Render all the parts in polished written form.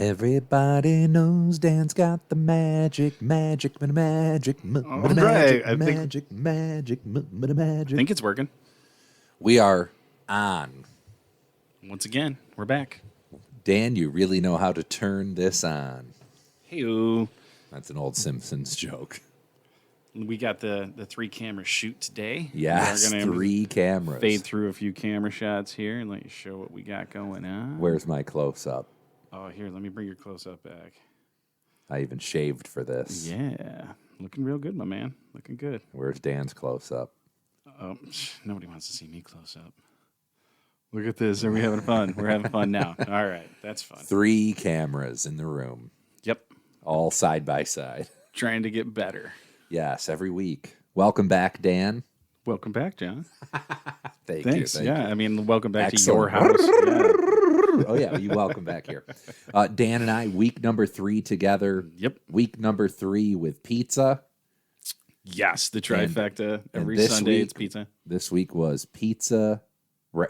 Everybody knows Dan's got the magic, magic, magic, All magic, right, I think magic, magic, I magic. think it's working. We are on. Once again, we're back. Dan, you really know how to turn this on. Hey, That's an old Simpsons joke. we got the 3-camera shoot today. Yes, We're gonna 3 cameras. fade through a few camera shots here and let you show what we got going on. Where's my close-up? Oh, here, let me bring your close-up back. I even shaved for this. Yeah, looking real good, my man. Looking good. Where's Dan's close-up? Nobody wants to see me close up. Look at this. Are we having fun? We're having fun now. All right, that's fun. 3 cameras in the room, Yep, all side by side. trying to get better. Yes, every week. Welcome back, Dan. Welcome back, John. Thanks. Yeah, I mean, welcome back Excellent. to your house. Yeah. Oh, yeah, you welcome back here. Dan and I, week number 3 together. Yep. Week number 3 with pizza. Yes, the trifecta. Every this Sunday week- it's pizza. This week was pizza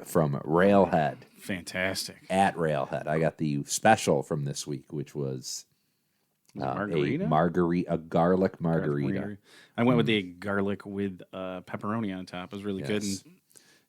from Railhead, Fantastic. at Railhead. I got the special from this week, which was Margarita? a garlic margarita. I went with the garlic with pepperoni on top. It was really good. Yes. And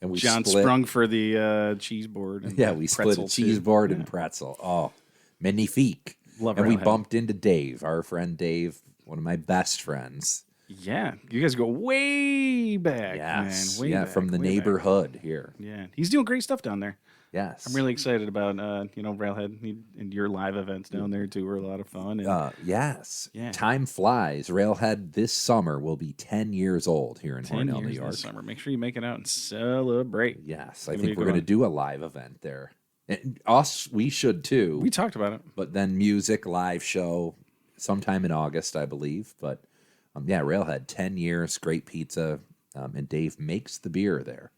And we John split, sprung for the cheese board. And Yeah, we split a pretzel, cheese too. board Yeah. and pretzel. Oh, magnifique. Love And we Railhead. bumped into Dave, our friend Dave, one of my best friends. Yeah, you guys go way back, Yes. man. Way Yeah, back, from the way back. neighborhood here. Yeah, he's doing great stuff down there. Yes. I'm really excited about Railhead and your live events down there too. Were a lot of fun. And Yes. Yeah. Time flies. Railhead this summer will be 10 years old here in 10 Hornell, New years York. this summer. Make sure you make it out and celebrate. Yes, I Gonna be think a we're good going to one. do a live event there. And we should too. We talked about it. But then music, live show, sometime in August, I believe. But yeah, Railhead, 10 years, great pizza. And Dave makes the beer there.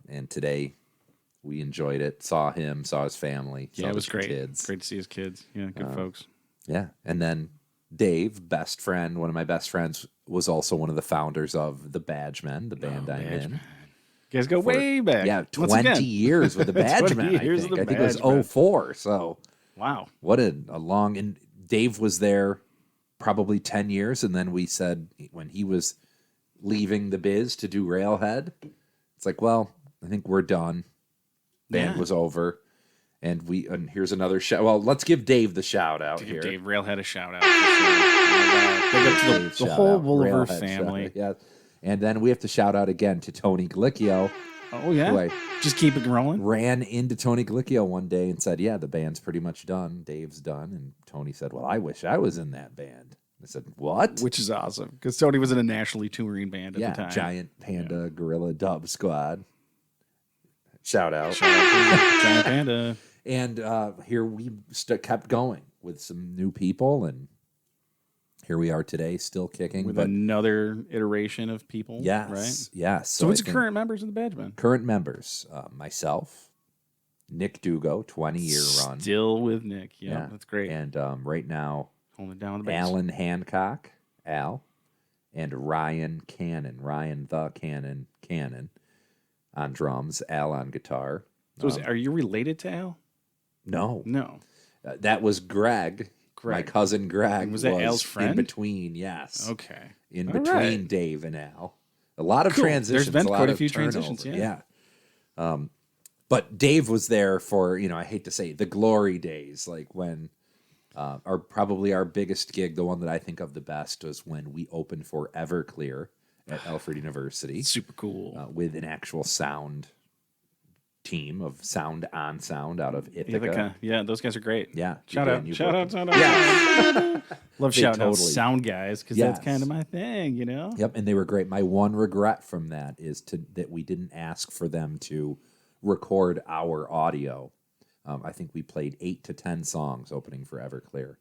And today we enjoyed it, saw his family. Yeah, saw it was his great. Kids. Great to see his kids. Yeah, good folks. Yeah. And then Dave, best friend, one of my best friends, was also one of the founders of the Badgemen, the band I'm in. You guys go way back. Yeah, Once 20 again. years with the 20 Badgemen, I years think. with the I think it was Badgemen. 04, so Wow. what a long... And Dave was there probably 10 years, and then we said when he was leaving the biz to do Railhead, it's like, well, I think we're done. Band Yeah. was over. And here's another shout. Well, let's give Dave the shout out To here. give Dave Railhead a shout out. For sure. Big up to Dave, the shout whole out. Wolliver Railhead, family. shout out. Yeah. And then we have to shout out again to Tony Galicchio, Oh, yeah. who I Just keep it rolling. ran into Tony Galicchio one day and said, yeah, the band's pretty much done. Dave's done. And Tony said, well, I wish I was in that band. I said, what? Which is awesome because Tony was in a nationally touring band at Yeah, the time. Giant Panda Gorilla Dub Squad. Shout out. Giant Panda. And here we kept going with some new people, and here we are today, still kicking. With but another iteration of people. yes, Right? yes. So I who's the think current members of the Badgemen? current members? Myself, Nick Dugo, 20-year run. Still with Nick. Yep, Yeah. that's great. And right now, Holding it down with the bass. Alan Hancock, Al, and Ryan the Cannon on drums, Al on guitar. So are you related to Al? No, No. that was Greg. My cousin Greg Was that Al's friend? in between, yes. Okay. In All between right. Dave and Al. A lot of Cool. transitions. There's been lot quite a of few turnover. transitions, yeah. But Dave was there for, I hate to say, the glory days, like when our biggest gig, the one that I think of the best, was when we opened for Everclear at Alfred University Super cool. with an actual sound team of sound out of Ithaca. Yeah, those guys are great. Yeah. Shout Dan, out. you Shout worked- out. Shout out. Love They shouting out totally- sound guys because Yes. that's kind of my thing, you know? Yep, and they were great. My one regret from that is that we didn't ask for them to record our audio. I think we played 8 to 10 songs opening for Everclear.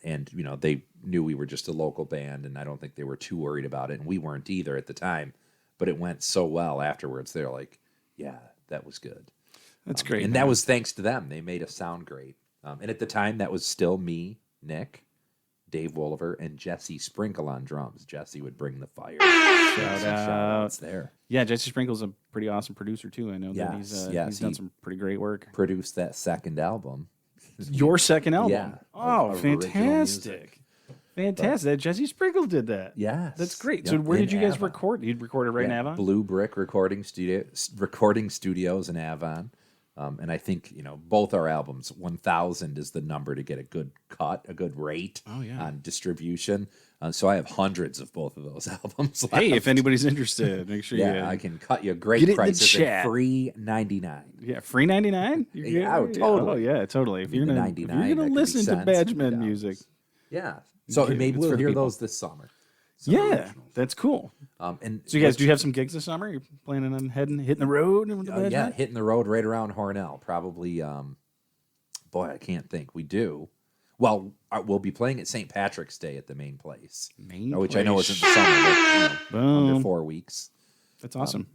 And, they knew we were just a local band, and I don't think they were too worried about it. And we weren't either at the time. But it went so well afterwards. They're like, yeah, that was good. That's great. And man. that was thanks to them. They made us sound great. And at the time, that was still me, Nick, Dave Wolliver, and Jesse Sprinkle on drums. Jesse would bring the fire. Shout out. Shout-outs there. Yeah, Jesse Sprinkle's a pretty awesome producer too. I know that Yes, he's yes, he's done he- some pretty great work. Produced that second album. Your second album. Yeah, Oh, of original fantastic. Fantastic. That Jesse Sprinkle did that. Yes. That's great. Yep, So where in did you guys Avon. record? You'd record it right in Avon? Blue Brick Recording Studios in Avon. And I think, both our albums, 1,000 is the number to get a good cut, a good rate on distribution. So I have hundreds of both of those albums left. Hey, if anybody's interested, make sure you I can cut you great get it in the prices chat. at free 99. Yeah, free 99? Yeah, totally. Oh, yeah, totally. If you're the gonna 99, if you're that gonna could be listen to cents, Badgemen $3. music. Yeah. So Yeah, maybe it's we'll for the hear people. those this summer. Yeah, that's cool. And So you guys, do you have some gigs this summer? You're planning on hitting the road with the Badgemen? yeah, hitting the road right around Hornell. Probably, boy, I can't think. We do. Well, we'll be playing at St. Patrick's Day at the main place. Which I know is in the summer, but under 4 weeks. That's awesome.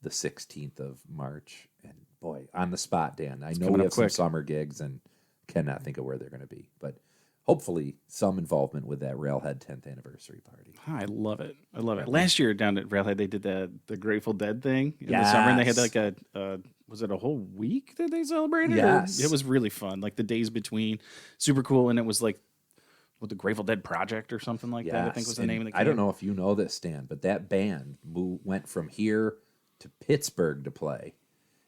The 16th of March. And boy, on the spot, Dan. I know coming we up have some quick. summer gigs and cannot think of where they're going to be. But hopefully some involvement with that Railhead 10th anniversary party. I love it. I love it. Last year down at Railhead, they did the Grateful Dead thing in the summer, and they had like was it a whole week that they celebrated? Yes. It was really fun. Like the days between, super cool, and it was like the Grateful Dead Project or something like that. I think was the name of the camp. I don't know if you know this, Stan, but that band went from here to Pittsburgh to play.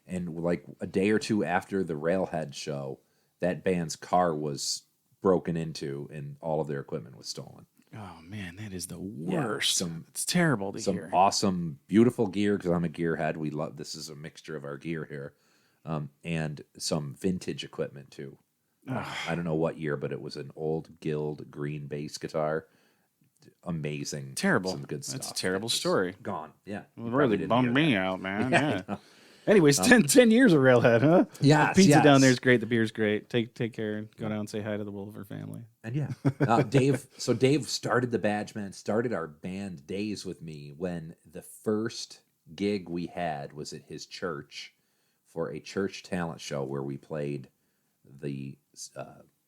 And like a day or two after the Railhead show, that band's car was broken into and all of their equipment was stolen. Oh man, that is the worst. Yeah, it's terrible to hear. Some awesome, beautiful gear because I'm a gearhead. We love this is a mixture of our gear here, and some vintage equipment too. I don't know what year, but it was an old Guild green bass guitar. Amazing, Terrible. Some good stuff. That's a terrible story. Gone. Yeah, It really bummed me out, man. Yeah. Yeah. Anyways, 10 years of Railhead, huh? Yes, The pizza yes. down there is great. The beer's great. Take care and go down and say hi to the Wolver family. And yeah, Dave. So Dave started the Badgemen, started our band days with me when the first gig we had was at his church for a church talent show where we played the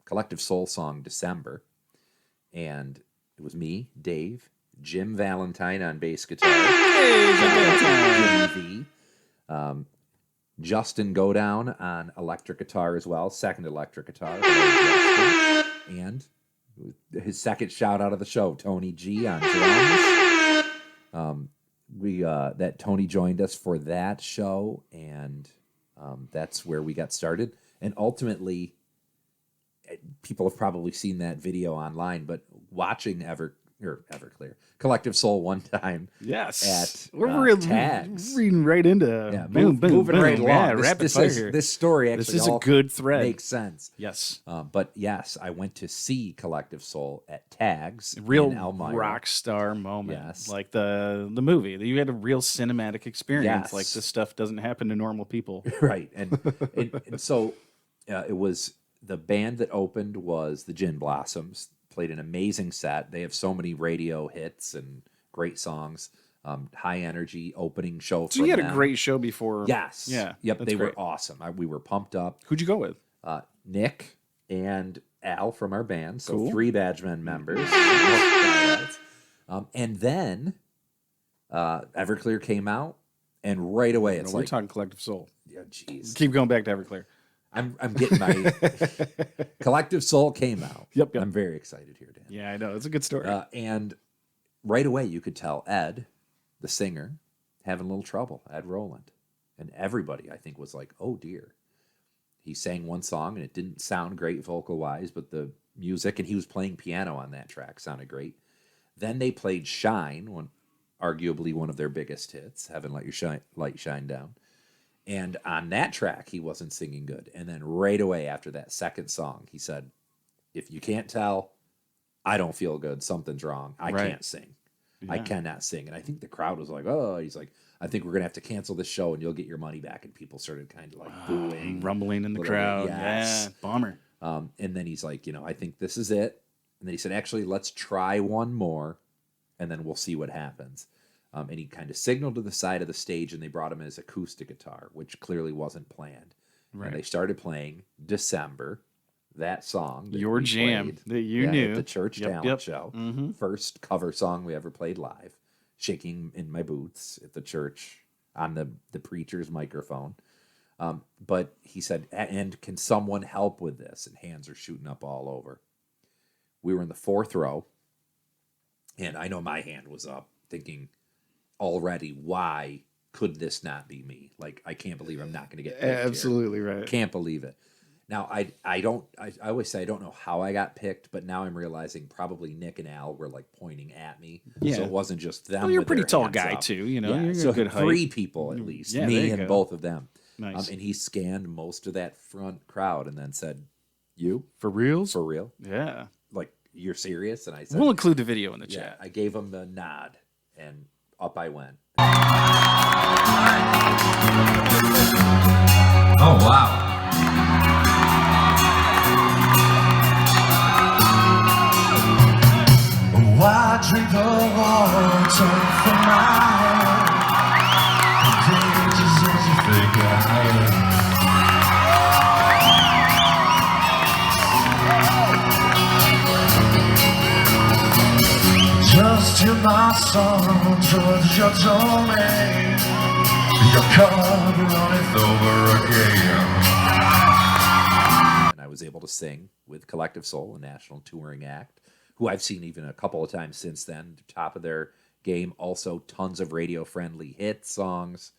Collective Soul song December, and it was me, Dave, Jim Valentine on bass guitar, Jimmy V. Justin Godown on electric guitar as well, second electric guitar. And his second shout out of the show, Tony G on drums. That Tony joined us for that show, and that's where we got started. And ultimately, people have probably seen that video online, but watching Everclear Collective Soul one time. Yes, At we're Tags. reading right into Moving right along. Yeah, This- rapid this fire is- here. This story actually This is a all good thread. makes sense. Yes, But yes, I went to see Collective Soul at Tags. real in Elmira. rock star moment. Yes. Like the movie. You had a real cinematic experience. Yes. Like this stuff doesn't happen to normal people. Right, and so it was the band that opened was the Gin Blossoms. Played an amazing set. They have so many radio hits and great songs. High energy opening show. So you had a great show before. Yes. Yeah. Yep. that's They great. were awesome. We were pumped up. Who'd you go with? Nick and Al from our band. So Cool. 3 Badgemen members. And then Everclear came out, and right away it's we're like, talking Collective Soul. yeah, jeez. Keep going back to Everclear. I'm getting my Collective Soul came out. Yep. I'm very excited here, Dan. Yeah, I know. It's a good story. And right away you could tell Ed, the singer, having a little trouble. Ed Rowland, and everybody I think was like, "Oh dear." He sang one song and it didn't sound great vocal wise, but the music, and he was playing piano on that track, sounded great. Then they played "Shine," arguably one of their biggest hits, "Heaven Let Your Light Shine Down." And on that track, he wasn't singing good. And then right away after that second song, he said, "If you can't tell, I don't feel good. Something's wrong. I Right. can't sing. I Yeah. cannot sing." And I think the crowd was like, "Oh," he's like, "I think we're going to have to cancel this show and you'll get your money back." And people started kind of like booing. Rumbling in the little bit, crowd. yes. Yeah, bummer. And then he's like, "I think this is it." And then he said, "Actually, let's try one more and then we'll see what happens." And he kind of signaled to the side of the stage, and they brought him his acoustic guitar, which clearly wasn't planned. Right. And they started playing "December," that song. That Your we jam played, that you knew. at the church Yep, talent yep. show. Mhm. First cover song we ever played live, shaking in my boots at the church on the preacher's microphone. But he said, and can someone help with this? And hands are shooting up all over. We were in the 4th row, and I know my hand was up, thinking already, why could this not be me? Like, I can't believe I'm not going to get picked Absolutely here. right. Can't believe it. Now, I always say I don't know how I got picked, but now I'm realizing probably Nick and Al were like pointing at me. Yeah. So it wasn't just them. Well, you're a with pretty their tall hands guy up. too, you know. Yeah, You're so a good height. 3 people at least, Yeah, me there you and go. both of them. Nice. And he scanned most of that front crowd and then said, "You For reals? for real? Yeah. Like, you're serious?" And I said, We'll include the video in the "Yeah." chat. I gave him the nod, and up I went. Oh, wow. I drink the water from my head. Dangerous as you think I am. Just hear my song towards your domain. Your cup runneth over again. And I was able to sing with Collective Soul, a national touring act, who I've seen even a couple of times since then, top of their game. Also, tons of radio-friendly hit songs,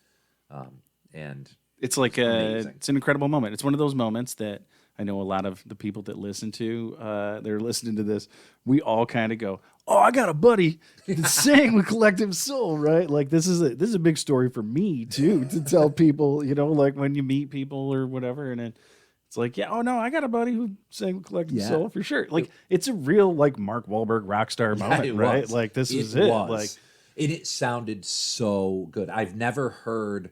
and It's like amazing. it's an incredible moment. It's one of those moments that I know a lot of the people that listen to, they're listening to this. We all kind of go, "Oh, I got a buddy that sang with Collective Soul," right? Like this is a big story for me too to tell people, you know, like when you meet people or whatever, and then it's like, yeah, oh no, I got a buddy who sang with Collective Soul for sure. Like it's a real like Mark Wahlberg rock star moment, right? Was. Like this was it. Was. Like and it sounded so good. I've never heard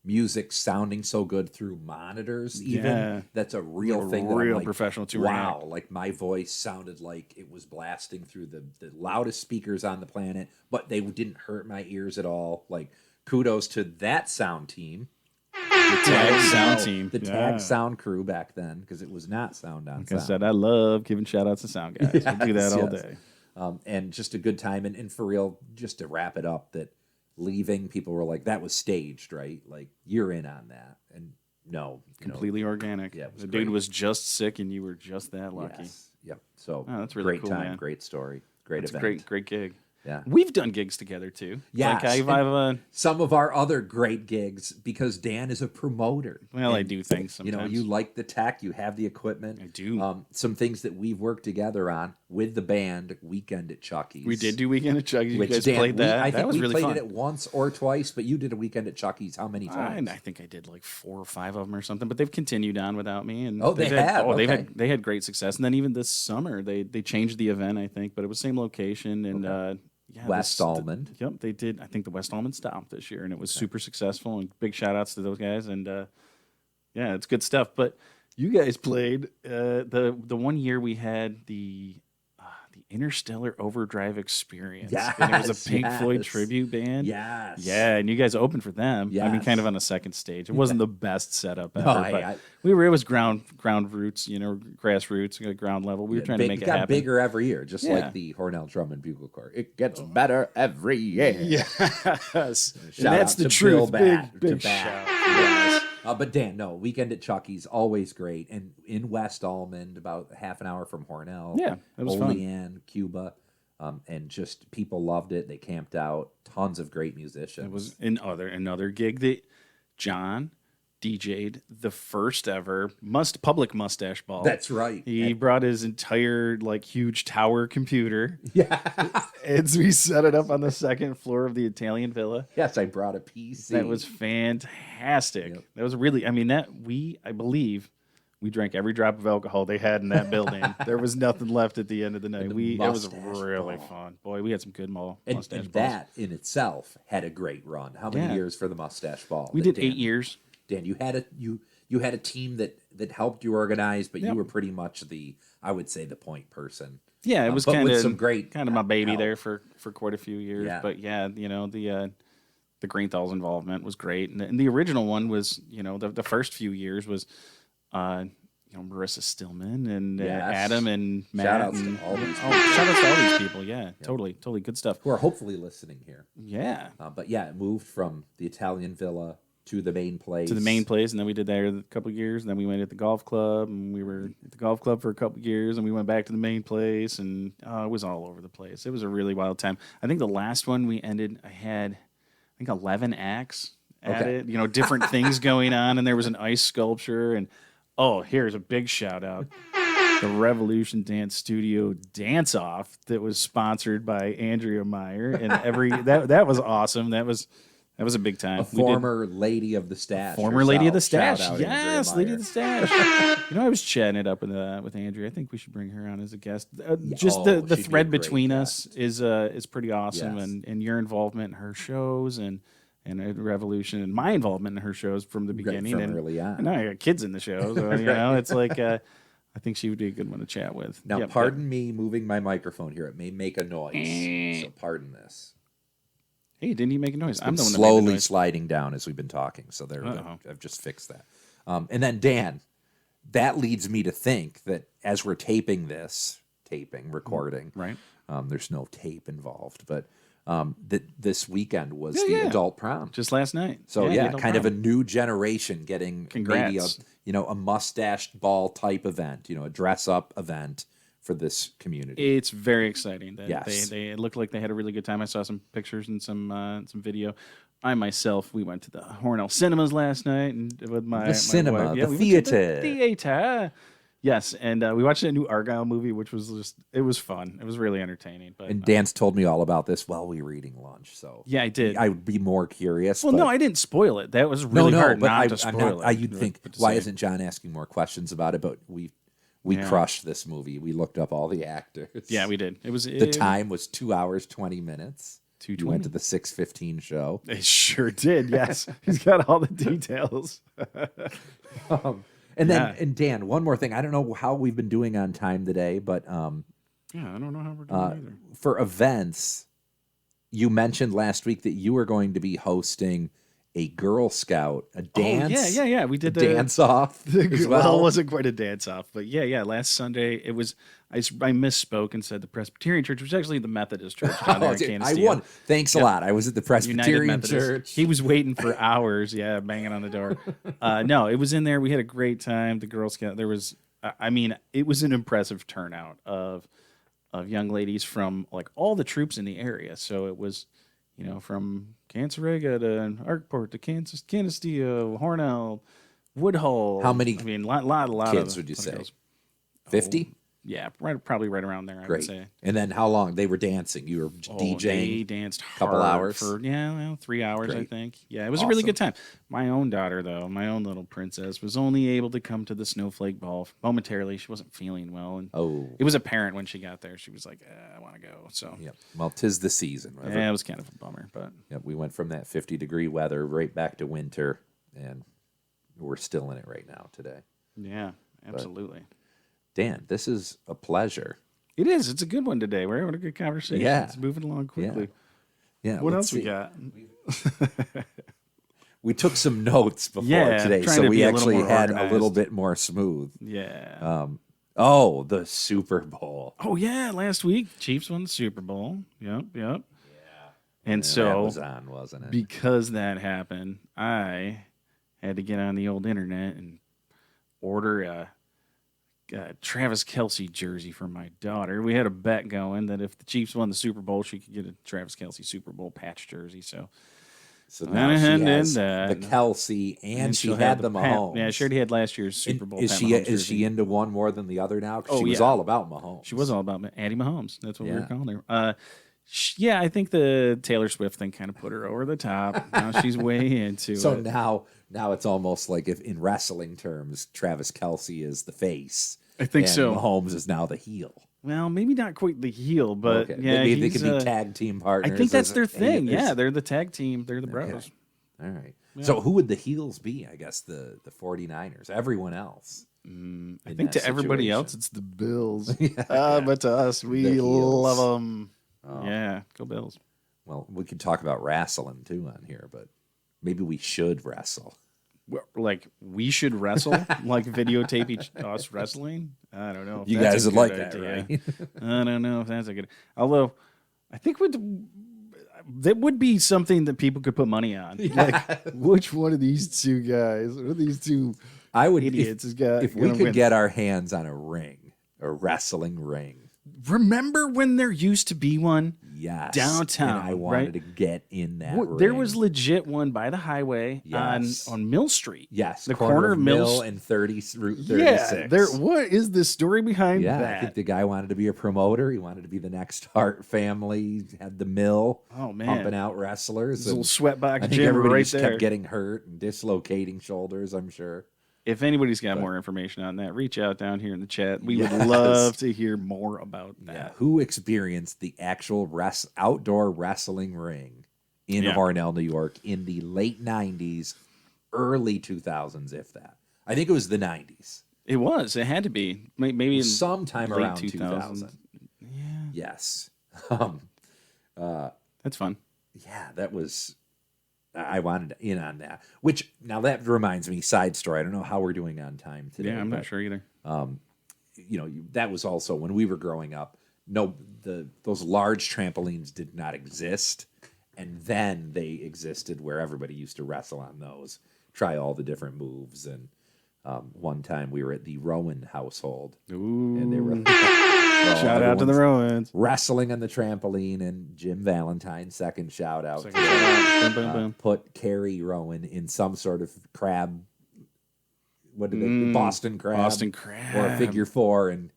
music sounding so good through monitors. Even Yeah. that's a real thing. real that I'm like, professional touring Wow, act. like my voice sounded like it was blasting through the loudest speakers on the planet, but they didn't hurt my ears at all. Like kudos to that sound team. The Tag sound team. The Yeah. Tag Sound crew back then, because it was not Sound on Like I Sound. said, I love giving shout outs to sound guys. We'll do that all Yes. day. And just a good time. And for real, just to wrap it up, that leaving, people were like, that was staged, right? Like, you're in on that. And no. Completely organic. Yeah, it was the great. dude was just sick and you were just that lucky. Yes. Yep. So Oh, that's really great cool, time, man. great story, great It's a event. great gig. Yeah. We've done gigs together too. Yes, Like I've Some of our other great gigs, because Dan is a promoter. well, I And, do things sometimes. you like the tech, you have the equipment. I do. Some things that we've worked together on with the band, Weekend at Chucky's. We did do Weekend at Chucky's. You Which guys Dan, played that. I That think was we really played fun. it once or twice, but you did a Weekend at Chucky's. How many times? I think I did like 4 or 5 of them or something, but they've continued on without me. And Oh, they have? Okay. they had great success. And then even this summer, they changed the event, I think, but it was same location and yeah, West Almond. Yep, they did. I think the West Almond stopped this year, and it was super successful. And big shout outs to those guys. And yeah, it's good stuff. But you guys played the one year we had the Interstellar Overdrive Experience. And it was a Pink Floyd Yes. tribute band. Yes. Yeah, and you guys opened for them. I mean, Yes. kind of on a second stage. It wasn't the best setup ever, No, but I- it was ground roots, grassroots, ground level. We were trying to make it got happen. bigger every year, just Yeah. like the Hornell Drum and Bugle Corps. It gets better every year. Yes, and Shout that's out the to truth. Bill Big to shout. Bat. Yes. But Dan, no, Weekend at Chucky's, always great. And in West Almond, about half an hour from Hornell. Yeah, it was fun. Olean, Cuba. And just people loved it. They camped out. Tons of great musicians. It was another gig that John DJ'd the first ever public mustache ball. That's right. He brought his entire huge tower computer. Yeah. And so we set it up on the second floor of the Italian villa. Yes, I brought a PC. That was fantastic. Yep. That was really, I believe we drank every drop of alcohol they had in that building. There was nothing left at the end of the night. the It was mustache really ball. fun. Boy, we had some good And mustache balls. that in itself had a great run. How many Yeah. years for the mustache ball? We that did 8 years. Dan, you had a team that helped you organize, but Yep. you were pretty much the point person. Yeah, it was but kind with of some great my baby help. there for quite a few years. Yeah. But yeah, the Greenthal's involvement was great, and the original one was the first few years was Marissa Stillman and Yes. Adam and Matt. Shout-outs to and, all these shout outs to all these people. Yeah, totally good stuff. who are hopefully listening here. Yeah, But yeah, it moved from the Italian villa to the main place. To the main place, and then we did that a couple of years, and then we went at the golf club, and we were at the golf club for a couple of years, and we went back to the main place, and it was all over the place. It was a really wild time. I think the last one we ended, I had 11 acts at it, different things going on, and there was an ice sculpture, and here's a big shout out. The Revolution Dance Studio Dance Off that was sponsored by Andrea Meyer, and that was awesome. That was a big time. A former lady of the stash. Former lady of the herself. stash. Shout out Yes, Andrea lady Meyer. of the stash. I was chatting it up with Andrea. I think we should bring her on as a guest. Just the she'd be a thread great between guest. us is pretty awesome, Yes. and your involvement in her shows and Revolution and my involvement in her shows from the beginning from and early on. And I got kids in the show, so it's like I think she would be a good one to chat with. Now, Yep, pardon me moving my microphone here. It may make a noise, so pardon this. Hey, didn't he make a noise? I'm It's the one that made the slowly noise. sliding down as we've been talking, so there we go. Uh-oh. I've just fixed that. And then, Dan, that leads me to think that as we're recording, Right. there's no tape involved, but that this weekend was the yeah. adult prom. Just last night. So yeah, kind of a new generation getting maybe Congrats. a mustached ball type event, a dress up event for this community. It's very exciting. That Yes. they looked like they had a really good time. I saw some pictures and some video. I myself, we went to the Hornell Cinemas last night and with my cinema, wife. the we went to theater. theater. Yes, and we watched a new Argyle movie, which was it was fun. It was really entertaining. But And Dan's told me all about this while we were eating lunch, so yeah, I did. I would be more curious. Well, but no, I didn't spoil it. That was really hard but not to spoil it. You'd think, But to why say- isn't John asking more questions about it? But we crushed this movie. We looked up all the actors. Yeah, we did. It was The time was 2 hours 20 minutes. You 2:20. went to the 6:15 show. They sure did. Yes, he's got all the details. And then, Yeah. and Dan, one more thing. I don't know how we've been doing on time today, but Yeah, I don't know how we're doing either. for events, you mentioned last week that you were going to be hosting a Girl Scout, a dance. Oh, yeah. We did the dance off. as well. it wasn't quite a dance off, but yeah. Last Sunday it was. I misspoke and said the Presbyterian Church, which is actually the Methodist church down there in Dude, Kansas. I won. Thanks a lot. I was at the United Presbyterian Methodist. Church. He was waiting for hours, banging on the door. No, it was in there. We had a great time. The Girl Scout. There was, it was an impressive turnout of young ladies from like all the troops in the area. So it was, from Cancerega to Arkport to Canisteo, Hornell, Woodhull. How many a lot kids of would you say? girls. 50? Yeah, probably right around there. I would Great. say. And then how long? They were dancing. You were They DJing. danced hard couple hours? for 3 hours, I Great. think. Yeah, it was a really Awesome. good time. My own daughter, though, my own little princess, was only able to come to the snowflake ball momentarily. She wasn't feeling well, and it was apparent when she got there. She was like, "I want to go." So Yep. Well, 'tis the season. yeah, it was kind of a bummer, but Yep. We went from that 50-degree weather right back to winter, and we're still in it right now today. yeah, absolutely. Dan, this is a pleasure. It is. It's a good one today. We're having a good conversation. Yeah. It's moving along quickly. Yeah. What let's else we see. got? We took some notes before Yeah, today, trying so to we be a little actually more had a little organized. bit more smooth. Yeah. The Super Bowl. Oh yeah, last week Chiefs won the Super Bowl. Yep. Yeah. And that so was on, wasn't it? because that happened, I had to get on the old internet and order a Travis Kelce jersey for my daughter. We had a bet going that if the Chiefs won the Super Bowl, she could get a Travis Kelce Super Bowl patch jersey. So now went she ahead and has did that. the Kelsey, and she she'll had have the Mahomes. Yeah, she already had last year's And Super Bowl. Is Pat she Mahomes is jersey. she into one more than the other now? 'Cause Oh, she was yeah. all about Mahomes. She was all about Addie Mahomes. That's what we were Yeah. calling her. Yeah, I think the Taylor Swift thing kind of put her over the top. Now she's way into So it. now it's almost like if in wrestling terms, Travis Kelsey is the face. I think and so. Mahomes is now the heel. Well, maybe not quite the heel, but Okay. yeah, Maybe they he's, could be tag team partners. I think that's as their a- thing. as- Yeah, they're the tag team. They're the bros. Okay. All right. So who would the heels be? I guess the 49ers. Everyone else. I in think to that everybody situation. else, it's the Bills. Yeah. But to us, we The heels. love them. Yeah, go Bills. Well, we could talk about wrestling too on here, but maybe we should wrestle. Like we should wrestle, like videotape us wrestling. I don't know. If You that's guys a would like good that, idea. right? I don't know if that's a good. Although, I think that would be something that people could put money on. Like, which one of these two guys, one of these two idiots has got? If we could get our hands on a ring, a wrestling ring. Remember when there used to be one? Yes. Downtown. And I wanted to get in that ring. There was legit one by the highway on Mill Street. Yes. The corner of Mill and Route 36. Yeah. What is the story behind that? I think the guy wanted to be a promoter. He wanted to be the next Hart family. He had the Mill. Oh, man. Pumping out wrestlers. This little sweatbox I think gym everybody right just there. kept getting hurt and dislocating shoulders, I'm sure. If anybody's got more information on that, reach out down here in the chat. We would love to hear more about that. Yeah. Who experienced the actual outdoor wrestling ring in Hornell, New York in the late 90s, early 2000s, if that? I think it was the 90s. It was. It had to be. Maybe in sometime late around 2000. Yeah. Yes. That's fun. Yeah, that was... I wanted in on that. Which, now that reminds me, side story. I don't know how we're doing on time today. Yeah, I'm not sure either. That was also when we were growing up. No, those large trampolines did not exist, and then they existed where everybody used to wrestle on those, try all the different moves. And one time we were at the Rowan household, and they were shout out to the Rowans wrestling on the trampoline. And Jim Valentine, second shout out, boom, boom, boom. put Carrie Rowan in some sort of crab. What did they? Boston crab, or a figure four, and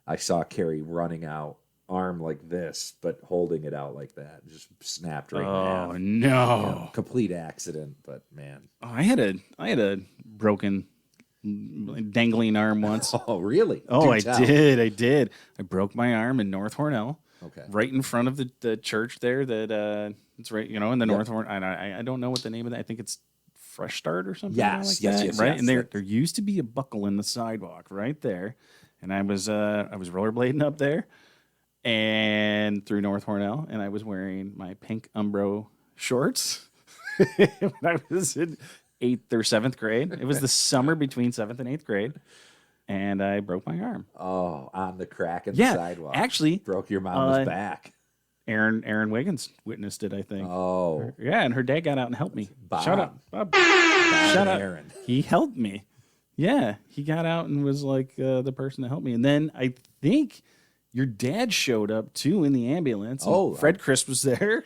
I saw Carrie running out, arm like this, but holding it out like that, just snapped right in half. Oh no! Complete accident, but man. Oh, I had a broken dangling arm once. Oh really? Oh, I did. I broke my arm in North Hornell. Okay. Right in front of the church there. It's right, in the North Horn. I don't know what the name of that. I think it's Fresh Start or something. Yes, like that, yes. right. And there used to be a buckle in the sidewalk right there, and I was rollerblading up there, and through North Hornell, and I was wearing my pink Umbro shorts when I was in 8th or 7th grade. It was the summer between 7th and 8th grade, and I broke my arm. Oh, on the crack in the sidewalk. Actually, broke your mom's back. Aaron Wiggins witnessed it, I think. Oh. Yeah, and her dad got out and helped me. Bob. Shout out. Bob. Shout out. Aaron. He helped me. Yeah, he got out and was like the person to help me. And then I think your dad showed up too in the ambulance. Oh, Fred Chris was there.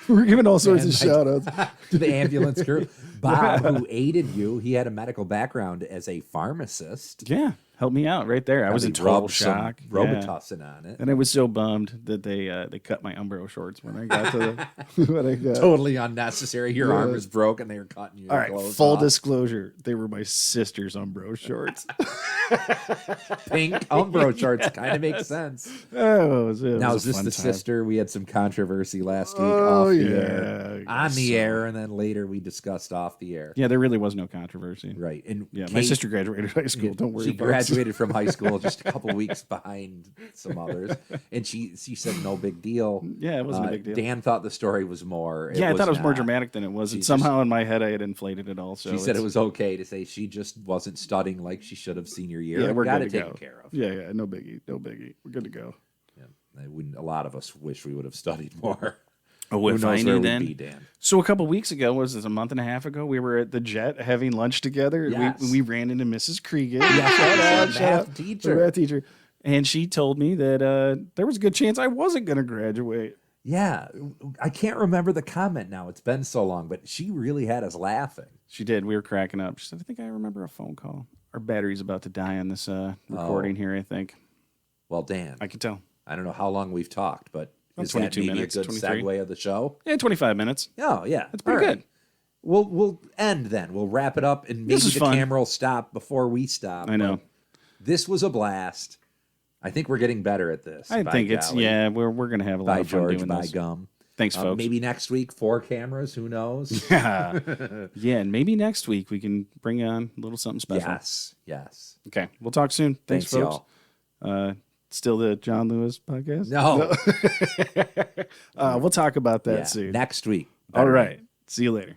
We're giving all sorts of shout outs to the ambulance crew. Bob, who aided you, he had a medical background as a pharmacist. Yeah, helped me out right there. I was in total shock. Robitussin on it. And I was so bummed that they cut my Umbro shorts when I got to the totally unnecessary. Your arm was broken. They were cutting you. All right, full disclosure, they were my sister's Umbro shorts. Pink Umbro shorts kind of makes sense. Oh, now is this the sister? We had some controversy last week off the air, on the air, and then later we discussed off the air. Yeah, there really was no controversy. Right, and yeah, my sister graduated high school. Don't worry. She graduated from high school just a couple weeks behind some others, and she said no big deal. Yeah, it wasn't a big deal. Dan thought the story was more. I thought it was more dramatic than it was, and somehow in my head I had inflated it all. So she said it was okay to say she just wasn't studying like she should have senior year. Yeah, we're got good it to taken go. care of. Yeah, no biggie. We're good to go. Yeah, a lot of us wish we would have studied more. Oh, if I knew then. Dan. So a couple weeks ago, was this a month and a half ago? We were at the Jet having lunch together. Yes. We ran into Mrs. Cregan. Shout out, math teacher. And she told me that there was a good chance I wasn't going to graduate. Yeah, I can't remember the comment now. It's been so long, but she really had us laughing. She did. We were cracking up. She said, I think I remember a phone call. Our battery's about to die on this recording here, I think. Well, Dan. I can tell. I don't know how long we've talked, but is 22 that maybe minutes, a good 23? segue of the show? Yeah, 25 minutes. Oh, yeah. That's pretty good. We'll end then. We'll wrap it up, and maybe the camera will stop before we stop. I know. This was a blast. I think we're getting better at this. I think it's, we're going to have a lot of fun doing this. By Gum. Thanks, folks. Maybe next week, 4 cameras. Who knows? Yeah, and maybe next week we can bring on a little something special. Yes. Okay, we'll talk soon. Thanks folks. Y'all. Still the John Lewis podcast? No. We'll talk about that soon. Next week. All right. See you later.